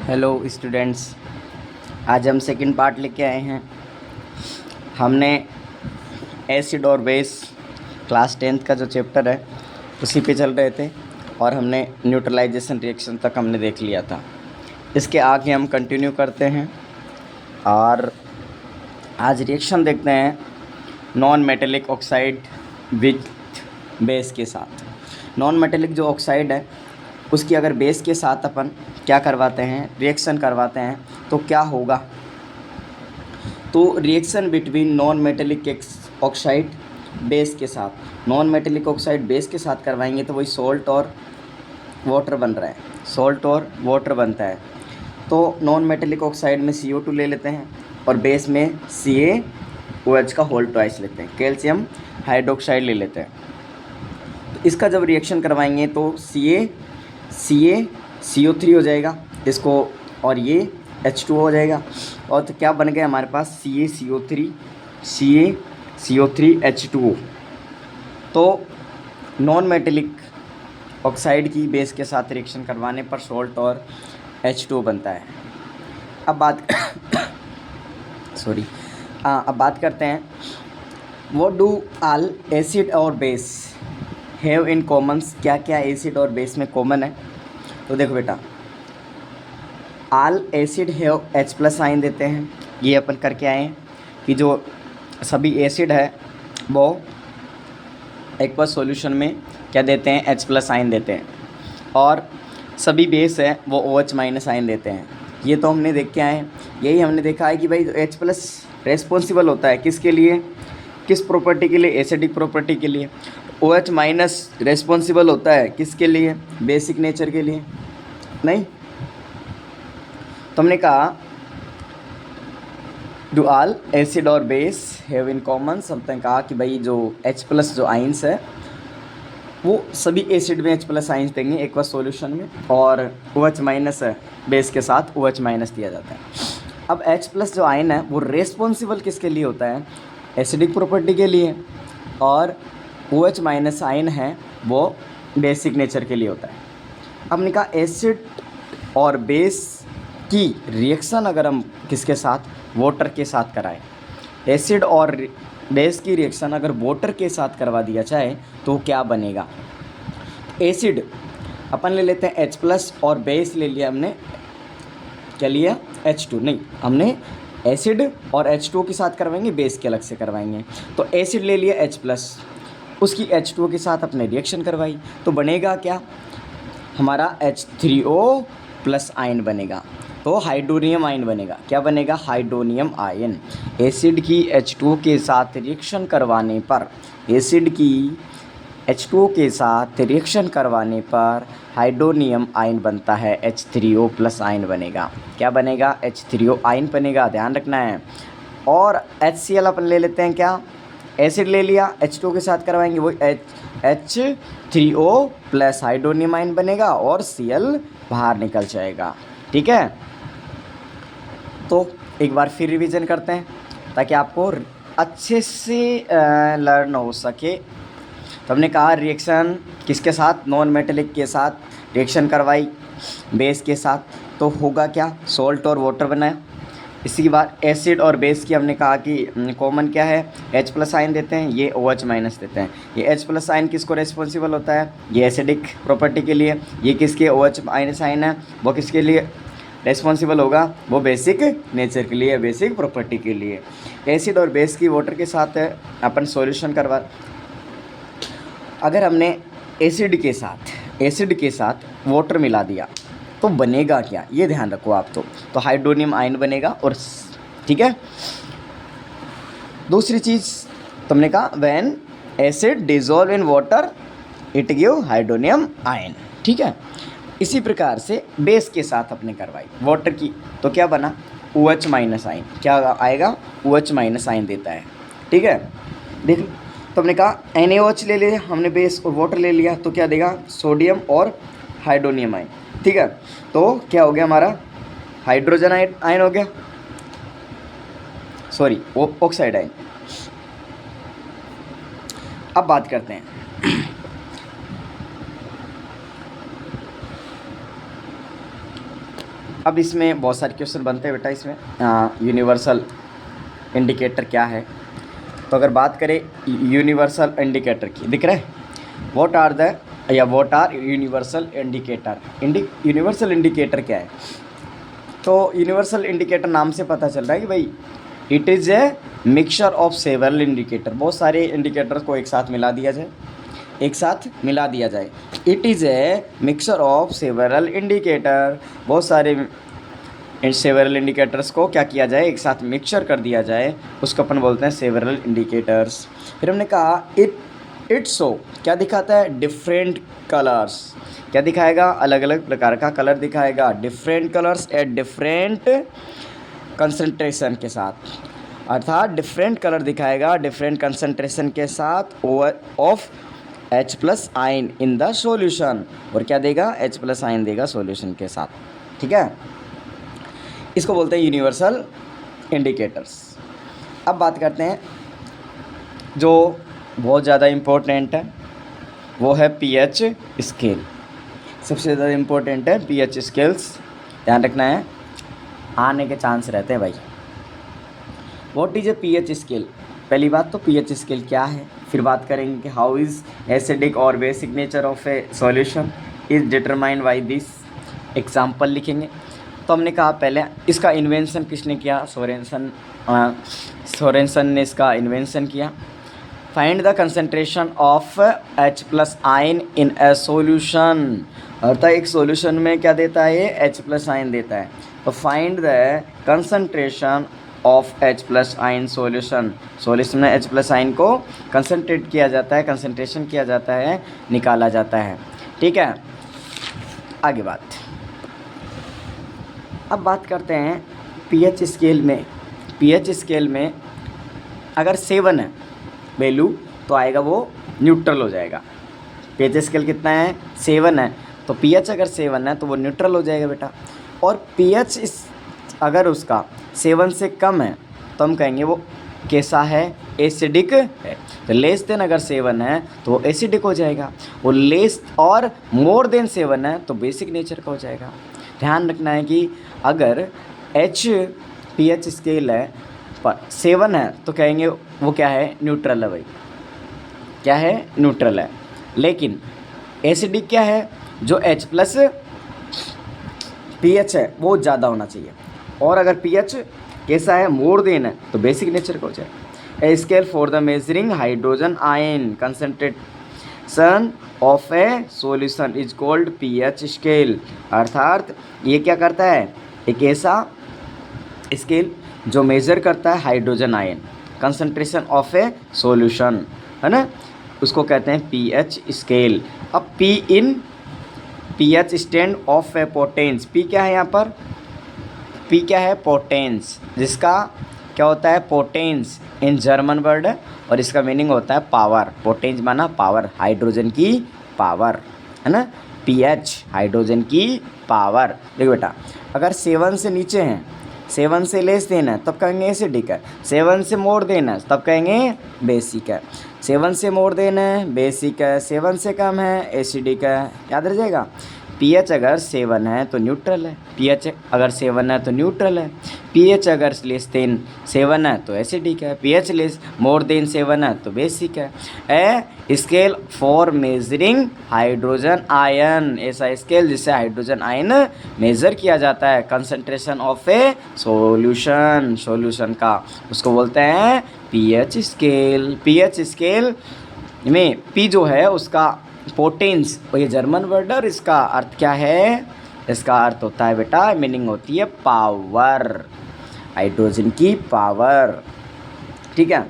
Hello students, आज हम second part लेके आए हैं। हमने एसिड और बेस क्लास 10th का जो चैप्टर है उसी पे चल रहे थे और हमने न्यूट्रलाइजेशन रिएक्शन तक हमने देख लिया था। इसके आगे हम कंटिन्यू करते हैं और आज रिएक्शन देखते हैं non metallic oxide with base के साथ। नॉन मेटेलिक जो ऑक्साइड है उसकी अगर बेस के साथ अपन क्या करवाते हैं, रिएक्शन करवाते हैं तो क्या होगा। तो reaction between non metallic oxide base के साथ, नॉन मेटेलिक ऑक्साइड बेस के साथ करवाएंगे तो वही सॉल्ट और वाटर बन रहा है, सॉल्ट और वाटर बनता है। तो नॉन मेटेलिक ऑक्साइड में CO2 ले लेते हैं और बेस में CaOH का होल ट्वाइस लेते हैं, कैल्शियम हाइड्रोक्साइड ले लेते हैं। तो इसका जब रिएक्शन करवाएंगे तो CO3 हो जाएगा इसको, और ये H2O हो जाएगा। और तो क्या बन गया हमारे पास CaCO3H2O। तो नॉन मेटेलिक ऑक्साइड की बेस के साथ रिएक्शन करवाने पर सॉल्ट और H2O बनता है। अब बात करते हैं व्हाट डू ऑल एसिड और बेस हैव इन कॉमन्स। क्या क्या एसिड और बेस में कॉमन है। तो देखो बेटा, all acid have H+ sign देते हैं। ये अपन करके आए हैं कि जो सभी एसिड है वो एक्वस सॉल्यूशन में क्या देते हैं, H+ साइन देते हैं, और सभी बेस है वो OH- साइन देते हैं। ये तो हमने देख के आए हैं। यही हमने देखा है कि भाई H+ रेस्पॉन्सिबल होता है किसके लिए, किस प्रॉपर्टी के लिए, एसिडिक प्रॉपर्टी के लिए। OH- रेस्पॉन्सिबल होता है किसके लिए, बेसिक नेचर के लिए। नहीं, तो हमने कहा डू ऑल एसिड और बेस हैव इन कॉमन। हमने कहा कि भाई जो H+ जो आइंस है वो सभी एसिड में H+ आइंस देंगे एक्वस सॉल्यूशन में, और OH- है बेस के साथ OH- दिया जाता है। अब H+ जो आयन है वो रेस्पॉन्सिबल किसके लिए होता है, एसिडिक प्रॉपर्टी के लिए, और OH- आयन है वो बेसिक नेचर के लिए होता है। अब हमने कहा एसिड और बेस की रिएक्शन अगर हम किसके साथ, वाटर के साथ कराएं, एसिड और बेस की रिएक्शन अगर वाटर के साथ करवा दिया जाए तो क्या बनेगा। एसिड अपन ले लेते हैं H+ और बेस ले लिया हमने, क्या लिया, H2। नहीं, हमने एसिड और H2 के साथ करवाएंगे, बेस के अलग से करवाएंगे। तो एसिड ले लिया H+, उसकी H2 के साथ अपने रिएक्शन करवाई तो बनेगा क्या, हमारा H3O+ आयन बनेगा। तो हाइड्रोनियम आयन बनेगा। क्या बनेगा, हाइड्रोनियम आयन। एसिड की H2 के साथ रिएक्शन करवाने पर, एसिड की H2O के साथ रिएक्शन करवाने पर हाइड्रोनियम आयन बनता है, H3O+ आयन बनेगा। क्या बनेगा, H3O आयन बनेगा, ध्यान रखना है। और HCl अपन ले लेते हैं, क्या, एसिड ले लिया H2O के साथ करवाएंगे वो H3O+ हाइड्रोनियम आयन बनेगा और Cl बाहर निकल जाएगा। ठीक है, तो एक बार फिर रिवीजन करते हैं ताकि आपको अच्छे से लर्न हो सके। तो हमने कहा रिएक्शन किसके साथ, नॉन मेटेलिक के साथ रिएक्शन करवाई बेस के साथ, तो होगा क्या, सॉल्ट और वाटर बनाया। इसी के बाद एसिड और बेस की हमने कहा कि कॉमन क्या है, H+ आयन देते हैं, ये OH- देते हैं। ये H+ आयन किसको रेस्पॉन्सिबल होता है, ये एसिडिक प्रॉपर्टी के लिए। ये किसके, OH- आयन है, वो किसके लिए रेस्पॉन्सिबल होगा, वो बेसिक नेचर के लिए, बेसिक प्रॉपर्टी के लिए। एसिड और बेस की वाटर के साथ अपन सॉल्यूशन करवा, अगर हमने एसिड के साथ वाटर मिला दिया तो बनेगा क्या, ये ध्यान रखो आप। तो हाइड्रोनियम आयन बनेगा। और ठीक है, दूसरी चीज़ तुमने कहा when acid dissolve in water it give hydronium ion. ठीक है, इसी प्रकार से बेस के साथ अपने करवाई वाटर की, तो क्या बना, OH- आयन। क्या आएगा, OH- आयन देता है। ठीक है, देख लो, तो हमने कहा NaOH ले लिया हमने बेस, और वाटर ले लिया तो क्या देगा, सोडियम और हाइड्रोनियम आयन। ठीक है, तो क्या हो गया हमारा, हाइड्रोजन आयन हो गया, सॉरी ऑक्साइड आयन। अब बात करते हैं अब इसमें बहुत सारे क्वेश्चन बनते हैं बेटा। इसमें यूनिवर्सल इंडिकेटर क्या है, तो अगर बात करें यूनिवर्सल इंडिकेटर की, दिख रहा है what are universal indicator. Universal indicator क्या है, तो यूनिवर्सल इंडिकेटर नाम से पता चल रहा है कि भाई it is a mixture of several indicator, बहुत सारे इंडिकेटर को एक साथ मिला दिया जाए, it is a mixture of several indicator, बहुत सारे सेवरल इंडिकेटर्स को क्या किया जाए, एक साथ मिक्सचर कर दिया जाए, उसको अपन बोलते हैं सेवरल इंडिकेटर्स। फिर हमने कहा इट शो क्या दिखाता है, डिफरेंट कलर्स, क्या दिखाएगा, अलग अलग प्रकार का कलर दिखाएगा, different colours at different concentration के साथ, अर्थात डिफरेंट कलर दिखाएगा डिफरेंट कंसंट्रेशन के साथ ऑफ H प्लस आइन इन द सॉल्यूशन, और क्या देगा, H प्लस आइन देगा सॉल्यूशन के साथ, ठीक है। इसको बोलते हैं यूनिवर्सल इंडिकेटर्स। अब बात करते हैं जो बहुत ज़्यादा इम्पोर्टेंट है, वो है पीएच स्केल। सबसे ज़्यादा इम्पोर्टेंट है पीएच स्केल्स, ध्यान रखना है, आने के चांस रहते हैं भाई। What is a pH scale, पहली बात तो पीएच स्केल क्या है, फिर बात करेंगे कि हाउ इज़ एसिडिक और basic nature of A solution is determined by this, example लिखेंगे। तो हमने कहा पहले इसका इन्वेंशन किसने किया, सोरेनसन ने इसका इन्वेंशन किया। Find the concentration of H plus आइन इन ए सॉल्यूशन, अर्थात एक सॉल्यूशन में क्या देता है, ये H प्लस आइन देता है। तो find the concentration of H plus आइन सॉल्यूशन में H प्लस आइन को कंसंट्रेट किया जाता है, कंसंट्रेशन किया जाता है, निकाला जाता है, ठीक है। आगे बात, अब बात करते हैं पीएच स्केल में अगर 7 है वैल्यू तो आएगा वो न्यूट्रल हो जाएगा। पीएच स्केल कितना है, 7 है, तो पीएच अगर 7 है तो वो न्यूट्रल हो जाएगा बेटा। और पीएच अगर उसका 7 से कम है तो हम कहेंगे वो कैसा है, एसिडिक है। तो लेस देन अगर 7 है तो वो एसिडिक हो जाएगा, वो लेस और मोर देन 7 है तो बेसिक नेचर का हो जाएगा। ध्यान रखना है कि अगर पीएच स्केल है पर 7 है तो कहेंगे वो क्या है, न्यूट्रल है भाई, क्या है, न्यूट्रल है। लेकिन एसिडिक क्या है, जो H प्लस पीएच है वो ज़्यादा होना चाहिए, और अगर पीएच कैसा है, मोर देन है, तो बेसिक नेचर का हो जाए। A scale for the measuring hydrogen ion concentration of A solution is called pH scale, अर्थात ये क्या करता है, एक ऐसा स्केल जो मेज़र करता है hydrogen ion concentration of A solution, है ना, उसको कहते हैं पीएच स्केल। अब P in pH stand of A potence, P क्या है यहाँ पर, पी क्या है, पोटेंस, जिसका क्या होता है, पोटेंस इन जर्मन वर्ड है और इसका मीनिंग होता है पावर। पोटेंस माना पावर, हाइड्रोजन की पावर, है ना, पीएच हाइड्रोजन की पावर। देखो बेटा, अगर 7 से नीचे हैं, 7 से लेस देना है तब कहेंगे एसिडिक है, 7 से मोर देना है तब कहेंगे बेसिक है, 7 से मोर देना है बेसिक है, 7 से कम है एसिडिक है, याद रह जाएगा। पीएच अगर 7 है तो न्यूट्रल है, पीएच अगर 7 है तो न्यूट्रल है, पीएच अगर लेस देन 7 है तो एसिडिक है, पीएच लेस मोर देन 7 है तो बेसिक है। A scale for measuring hydrogen ion, ऐसा स्केल जिससे हाइड्रोजन आयन मेज़र किया जाता है कंसंट्रेशन ऑफ ए सॉल्यूशन का, उसको बोलते हैं पीएच स्केल। पीएच स्केल में पी जो है उसका पोटेंस, और ये जर्मन वर्ड है, और इसका अर्थ क्या है, इसका अर्थ होता है बेटा, मीनिंग होती है पावर, हाइड्रोजन की पावर, ठीक है।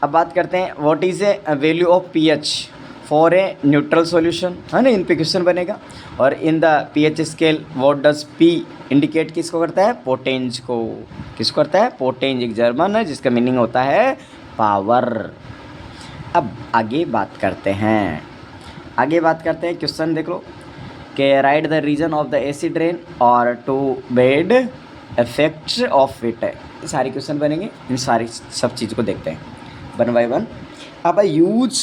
अब बात करते हैं what is a value of pH for a neutral solution, है ना, इन पे क्वेश्चन बनेगा। और in the pH scale what does P indicate किसको करता है, पोटेंस को, किसको करता है, पोटेंस, एक जर्मन है जिसका मीनिंग होता है पावर। अब आगे बात करते हैं क्वेश्चन देख लो कि write the reason of the acid rain और two bad effects of it, सारे क्वेश्चन बनेंगे, इन सारी सब चीज़ को देखते हैं वन बाय वन। अब यूज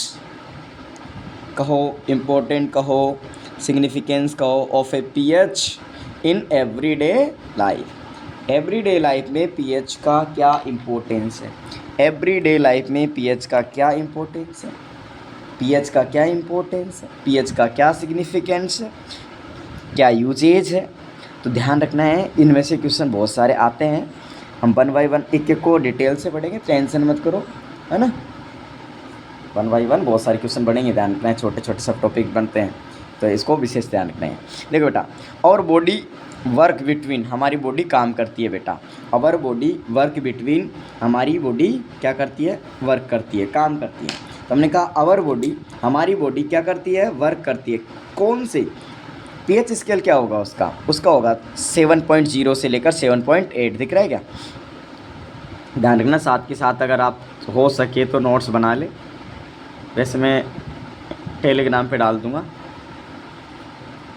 कहो, इम्पोर्टेंट कहो, सिग्निफिकेंस कहो of a pH in everyday life. Everyday life में पीएच का क्या इम्पोर्टेंस है? एवरीडे लाइफ में पीएच का क्या इम्पोर्टेंस है? पीएच का क्या इम्पोर्टेंस है? पीएच का क्या सिग्निफिकेंस है? क्या यूजेज है? तो ध्यान रखना है, इनमें से क्वेश्चन बहुत सारे आते हैं। हम 1 बाई 1 एक एक को डिटेल से पढ़ेंगे, टेंशन मत करो, है ना। 1 बाई 1 बहुत सारे क्वेश्चन बढ़ेंगे, ध्यान रखना है। छोटे छोटे सब टॉपिक बनते हैं तो इसको विशेष ध्यान रखना है। देखो बेटा, और बॉडी वर्क बिटवीन, हमारी बॉडी काम करती है बेटा। अवर बॉडी वर्क बिटवीन, हमारी बॉडी क्या करती है? वर्क करती है, काम करती है। तो हमने कहा अवर बॉडी, हमारी बॉडी क्या करती है? वर्क करती है। कौन से? पीएच स्केल क्या होगा उसका? उसका होगा 7.0 से लेकर 7.8। दिख रहा है क्या? ध्यान रखना, साथ के साथ अगर आप हो सके तो नोट्स बना ले। वैसे मैं टेलीग्राम पे डाल दूँगा,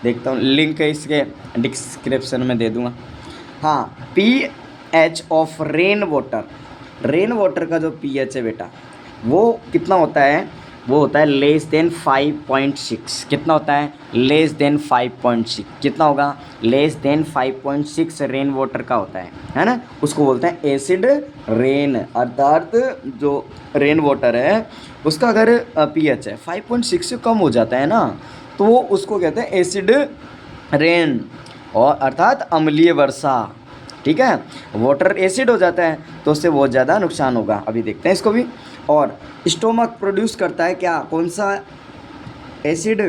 देखता हूँ, लिंक इसके डिस्क्रिप्शन में दे दूँगा। हाँ, pH of rain water, rain water का जो पीएच है बेटा वो कितना होता है? वो होता है लेस देन 5.6। कितना होता है? Less than 5.6। कितना होगा? लेस देन 5.6 रेन वाटर का होता है ना। उसको बोलते हैं एसिड रेन, अर्थात जो रेन वाटर है उसका अगर पीएच है 5.6 से कम हो जाता है ना, तो वो उसको कहते हैं एसिड रेन, और अर्थात अम्लीय वर्षा। ठीक है, वाटर एसिड हो जाता है तो उससे बहुत ज़्यादा नुकसान होगा। अभी देखते हैं इसको भी। और स्टोमक प्रोड्यूस करता है क्या? कौन सा एसिड?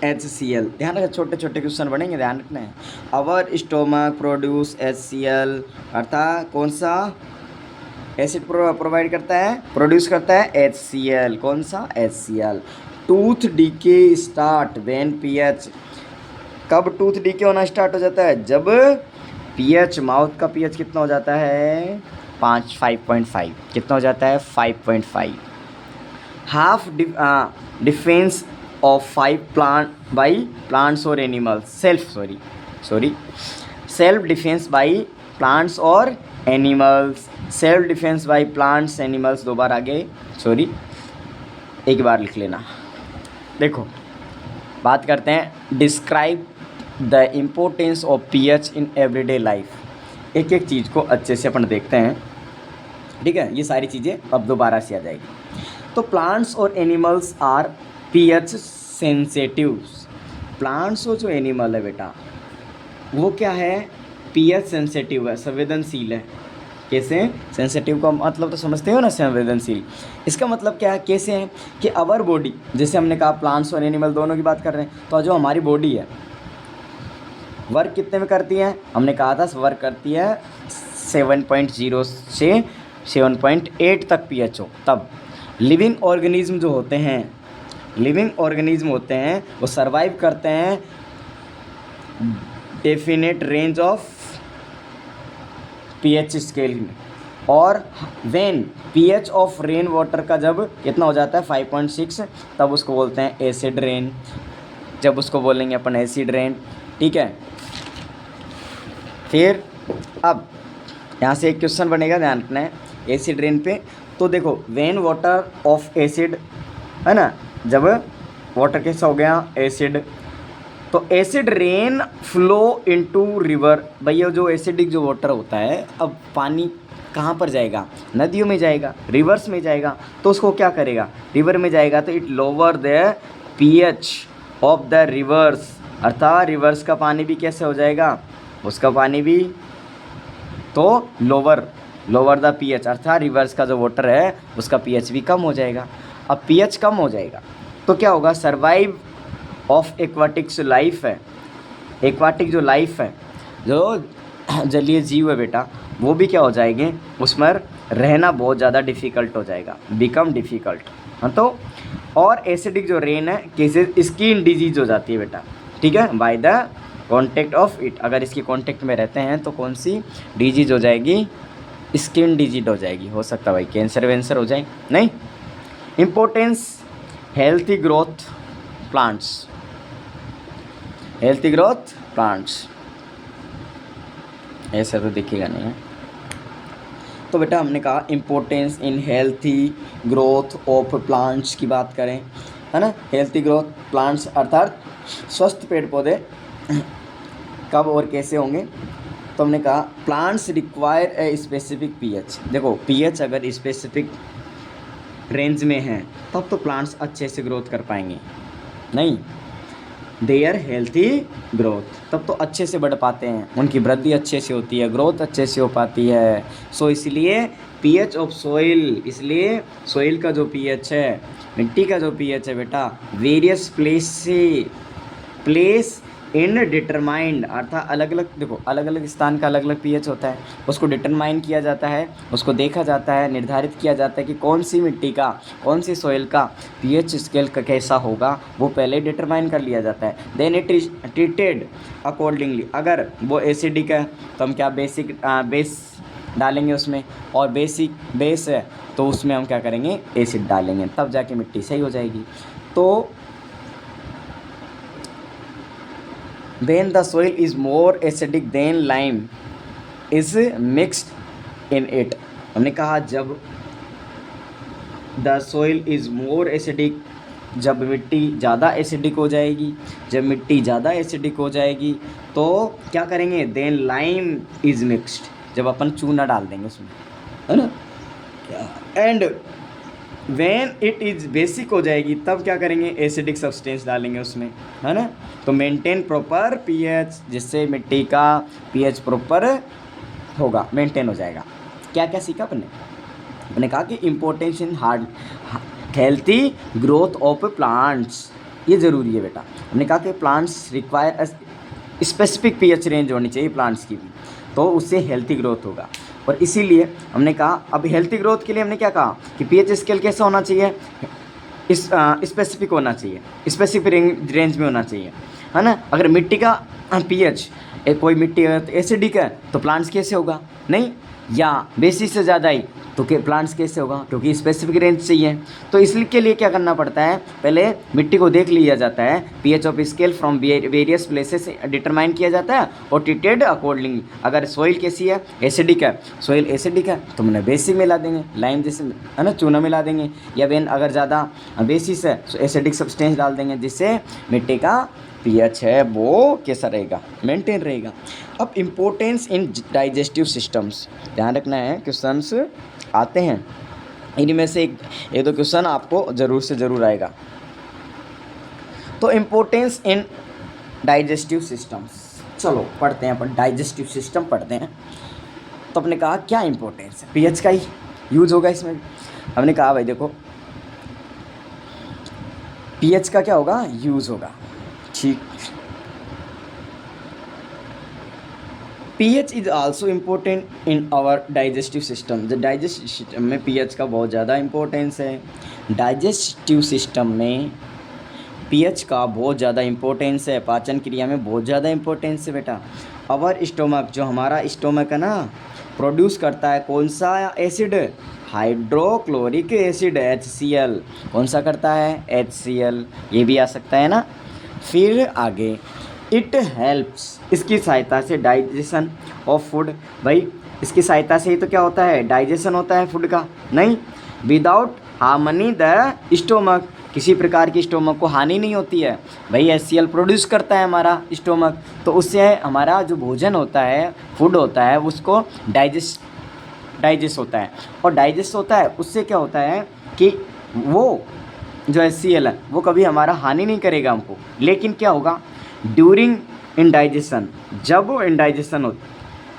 HCl। ध्यान रखना, छोटे छोटे क्वेश्चन बनेंगे, ध्यान रखना है। अवर स्टोमक प्रोड्यूस HCl, अर्थात कौन सा एसिड प्रोवाइड करता है? प्रोड्यूस करता है HCl। कौन सा? HCl। Tooth decay start when pH, कब टूथ डीके होना स्टार्ट हो जाता है? जब पीएच, माउथ का पीएच कितना हो जाता है? 5.5। कितना हो जाता है? 5.5। Half defence of 5 plant by plants और animals, self defence by plants और animals, self defence by plants animals, दो बार आगे, एक बार लिख लेना। देखो, बात करते हैं describe the importance of pH in everyday life. एक एक चीज़ को अच्छे से अपन देखते हैं, ठीक है। ये सारी चीज़ें अब दोबारा से आ जाएगी। तो प्लांट्स और एनिमल्स आर पीएच सेंसिटिव्स। प्लांट्स और जो एनिमल है बेटा वो क्या है? पीएच सेंसिटिव है, संवेदनशील है। कैसे? सेंसिटिव का मतलब तो समझते हो ना, संवेदनशील। इसका मतलब क्या है? कैसे है कि अवर बॉडी, जैसे हमने कहा प्लांट्स और एनिमल दोनों की बात कर रहे हैं, तो जो हमारी बॉडी है वर्क कितने में करती है? हमने कहा था वर्क करती है 7.0 से 7.8 तक पीएच हो। तब लिविंग ऑर्गेनिज्म जो होते हैं, वो सरवाइव करते हैं definite range of pH scale में। और when pH of rain water का जब कितना हो जाता है 5.6, तब उसको बोलते हैं एसिड रेन। जब उसको बोलेंगे अपन एसिड रेन, ठीक है। फिर अब यहाँ से एक क्वेश्चन बनेगा, ध्यान रखना है एसिड रेन पे। तो देखो, व्हेन वाटर ऑफ एसिड, है ना, जब वाटर कैसा हो गया? एसिड, तो acid rain flow into river. भैया जो एसिडिक जो वाटर होता है, अब पानी कहाँ पर जाएगा? नदियों में जाएगा, रिवर्स में जाएगा। तो उसको क्या करेगा? रिवर में जाएगा तो it lower the pH of the reverse, अर्थात रिवर्स का पानी भी कैसे हो जाएगा? उसका पानी भी तो लोअर द पीएच, अर्थात रिवर्स का जो वाटर है उसका पीएच भी कम हो जाएगा। अब पीएच कम हो जाएगा तो क्या होगा? सर्वाइव ऑफ एक्वाटिक्स लाइफ है, एक्वाटिक जो लाइफ है, जो जलीय जीव है बेटा, वो भी क्या हो जाएंगे? उसमें रहना बहुत ज़्यादा डिफ़िकल्ट हो जाएगा, बिकम डिफ़िकल्ट। हाँ, तो और एसिडिक जो रेन है कैसे स्किन डिजीज हो जाती है बेटा, ठीक है, by the contact of it. अगर इसके कॉन्टेक्ट में रहते हैं तो कौन सी डिजीज हो जाएगी? स्किन डिजीज हो जाएगी। हो सकता है भाई कैंसर वैंसर हो जाए, नहीं। Importance healthy growth plants, healthy growth plants, ऐसा तो दिखेगा नहीं है। तो बेटा हमने कहा importance in healthy growth of plants की बात करें, है ना। हेल्थी ग्रोथ प्लांट्स अर्थात स्वस्थ पेड़ पौधे कब और कैसे होंगे? तो हमने कहा plants require a specific pH. देखो पीएच अगर स्पेसिफिक रेंज में है तब तो प्लांट्स अच्छे से ग्रोथ कर पाएंगे, नहीं देयर हेल्थी ग्रोथ, तब तो अच्छे से बढ़ पाते हैं, उनकी वृद्धि अच्छे से होती है, ग्रोथ अच्छे से हो पाती है। सो इसलिए पीएच ऑफ सोइल, इसलिए सोइल का जो पीएच है, मिट्टी का जो पीएच है बेटा, वेरियस प्लेस इन डिटरमाइंड, अर्थात अलग अलग, देखो अलग अलग स्थान का अलग अलग पीएच होता है, उसको डिटरमाइन किया जाता है, उसको देखा जाता है, निर्धारित किया जाता है कि कौन सी मिट्टी का, कौन सी सॉइल का पीएच स्केल का कैसा होगा, वो पहले डिटरमाइन कर लिया जाता है। Then it is treated accordingly. अगर वो एसिडिक है तो हम क्या बेस डालेंगे उसमें, और बेस है तो उसमें हम क्या करेंगे, एसिड डालेंगे, तब जाके मिट्टी सही हो जाएगी। तो when the soil is more acidic than lime is mixed in it, हमने कहा जब the soil is more acidic, जब मिट्टी ज़्यादा एसिडिक हो जाएगी, जब मिट्टी ज़्यादा एसिडिक हो जाएगी तो क्या करेंगे, देन लाइम इज मिक्सड, जब अपन चूना डाल देंगे उसमें, है ना, and when it is basic हो जाएगी तब क्या करेंगे, एसिडिक सब्सटेंस डालेंगे उसमें, है ना। तो मेंटेन प्रॉपर पीएच, जिससे मिट्टी का पीएच प्रॉपर होगा, मेंटेन हो जाएगा। क्या क्या सीखा अपने कहा कि importance in hard healthy growth of plants, ये ज़रूरी है बेटा। हमने कहा कि plants require specific pH range होनी चाहिए प्लांट्स की भी, तो उससे हेल्थी ग्रोथ होगा। और इसीलिए हमने कहा अब हेल्थी ग्रोथ के लिए हमने क्या कहा कि पीएच स्केल कैसा होना चाहिए, इस स्पेसिफिक होना चाहिए, स्पेसिफिक रेंज में होना चाहिए, है ना। अगर मिट्टी का पीएच, कोई मिट्टी अगर एसिडिक है तो प्लांट्स कैसे होगा, नहीं, या बेसिस से ज़्यादा ही तो प्लांट्स कैसे होगा, क्योंकि स्पेसिफिक रेंज चाहिए। तो इसके लिए क्या करना पड़ता है, पहले मिट्टी को देख लिया जाता है, pH of scale from various places determine किया जाता है और ट्रीटेड अकॉर्डिंगली। अगर सोइल कैसी है, एसिडिक है, सोइल एसिडिक है तो हमने बेसिक मिला देंगे, लाइम जैसे, है ना, चूना मिला देंगे, या वेन अगर ज़्यादा बेसिस है तो एसिडिक सब्सटेंस डाल देंगे, जिससे मिट्टी का पीएच है वो कैसा रहेगा, मेंटेन रहेगा। अब इम्पोर्टेंस इन डाइजेस्टिव सिस्टम्स, ध्यान रखना है, क्वेश्चंस आते हैं, इनमें से एक दो क्वेश्चन आपको ज़रूर से ज़रूर आएगा। तो इम्पोर्टेंस इन डाइजेस्टिव सिस्टम्स, चलो पढ़ते हैं अपन, डाइजेस्टिव सिस्टम पढ़ते हैं। तो आपने कहा क्या इम्पोर्टेंस है, पीएच का ही यूज होगा इसमें। हमने कहा भाई देखो पीएच का क्या होगा, यूज़ होगा, ठीक। PH is also important in our digestive system. जो डाइजेस्टिव सिस्टम में पीएच का बहुत ज़्यादा इम्पोर्टेंस है, डाइजेस्टिव सिस्टम में पीएच का बहुत ज़्यादा इम्पोर्टेंस है, पाचन क्रिया में बहुत ज़्यादा इम्पोर्टेंस है बेटा। आवर स्टोमक, जो हमारा स्टोमक है ना, प्रोड्यूस करता है कौन सा एसिड, हाइड्रोक्लोरिक एसिड HCl, कौन सा करता है, HCl, ये भी आ सकता है ना। फिर आगे इट हेल्प्स, इसकी सहायता से डाइजेशन ऑफ फूड, भाई इसकी सहायता से ही तो क्या होता है, डाइजेशन होता है फूड का, नहीं, विदाउट हार्मनी द स्टोमक, किसी प्रकार की स्टोमक को हानि नहीं होती है, भाई HCl प्रोड्यूस करता है हमारा स्टोमक, तो उससे हमारा जो भोजन होता है, फूड होता है, उसको डाइजेस्ट होता है, और डाइजेस्ट होता है उससे क्या होता है कि वो जो HCl है वो कभी हमारा हानि नहीं करेगा हमको। लेकिन क्या होगा, ड्यूरिंग इंडाइजेशन, जब वो इंडाइजेशन हो,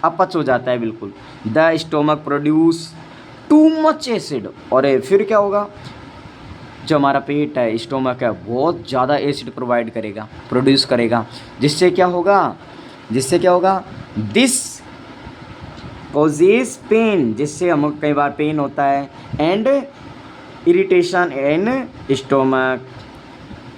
अपच हो जाता है बिल्कुल, the stomach produce too much acid, और फिर क्या होगा, जो हमारा पेट है, स्टोमक है, बहुत ज़्यादा एसिड प्रोवाइड करेगा, प्रोड्यूस करेगा, जिससे क्या होगा, दिस कॉजेज पेन, जिससे हम कई बार पेन होता है, एंड इरिटेशन इन स्टोमक।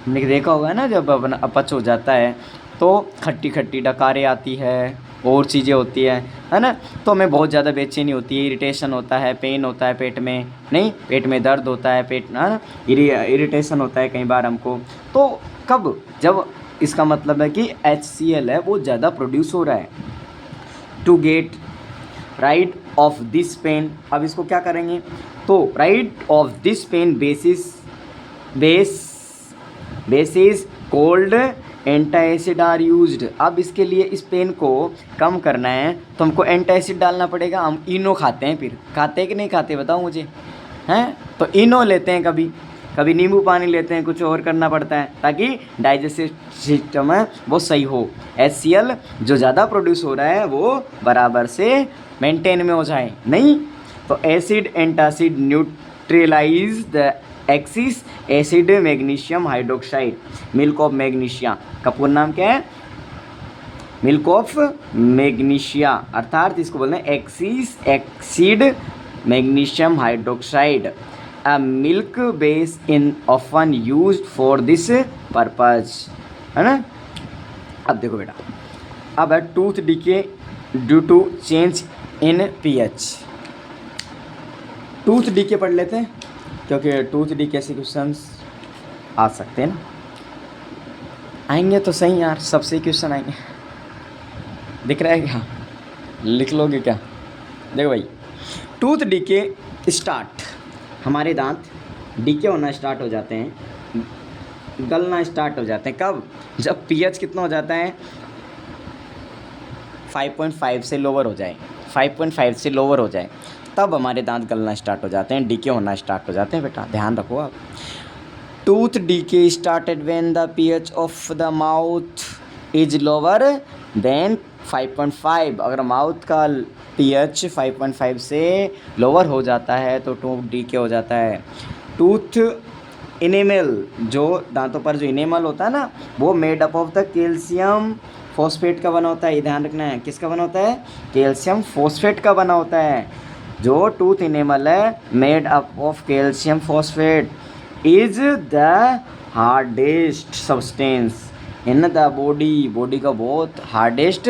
हमने देखा होगा ना, जब अपना अपच हो जाता है तो खट्टी खट्टी डकारें आती है, और चीज़ें होती है ना, तो हमें बहुत ज़्यादा बेचैनी होती है, इरिटेशन होता है, पेन होता है पेट में, नहीं, पेट में दर्द होता है, पेट ना इरिटेशन होता है कई बार हमको। तो कब, जब इसका मतलब है कि HCl है वो ज़्यादा प्रोड्यूस हो रहा है। To get rid of this pain, अब इसको क्या करेंगे, तो rid of this pain bases called antacid are used. अब इसके लिए इस पेन को कम करना है तो हमको एंटासिड डालना पड़ेगा। हम इनो खाते हैं, फिर खाते हैं कि नहीं खाते बताओ मुझे, हैं? तो इनो लेते हैं, कभी कभी नींबू पानी लेते हैं, कुछ और करना पड़ता है ताकि डाइजेस्टिव सिस्टम है वो सही हो। HCl जो ज़्यादा प्रोड्यूस हो रहा है वो बराबर से मेंटेन में हो जाए, नहीं तो acid antacid neutralise the excess acid magnesium hydroxide, milk of magnesia का पूर्ण नाम क्या है? मिल्क ऑफ मैग्नीशिया, अर्थात इसको बोलते हैं axis acid magnesium hydroxide, a milk base in often used for this purpose, है ना। अब देखो बेटा, अब है tooth decay due to change in pH। Tooth decay पढ़ लेते हैं क्योंकि टूथ डीके से क्वेश्चंस आ सकते हैं ना, आएंगे तो सही यार, सबसे क्वेश्चन आएंगे। दिख रहा है क्या? लिख लोगे क्या? देखो भाई, टूथ डीके स्टार्ट, हमारे दांत डीके होना स्टार्ट हो जाते हैं, गलना स्टार्ट हो जाते हैं कब? जब pH कितना हो जाता है? 5.5 से लोअर हो जाए, 5.5 से लोअर हो जाए तब हमारे दांत गलना स्टार्ट हो जाते हैं, डीके होना स्टार्ट हो जाते हैं। बेटा ध्यान रखो आप। Tooth decay started when the pH of the mouth is lower than 5.5। अगर माउथ का pH 5.5 से लोअर हो जाता है तो टूथ डीके हो जाता है। टूथ इनेमल, जो दांतों पर जो इनेमल होता है ना, वो made up of the calcium phosphate का बना होता है। ये ध्यान रखना है, किसका बना होता है? कैल्शियम फॉस्फेट का बना होता है। जो टूथ इनेमल है made up of calcium phosphate is the hardest substance in the body, body का बहुत हार्डेस्ट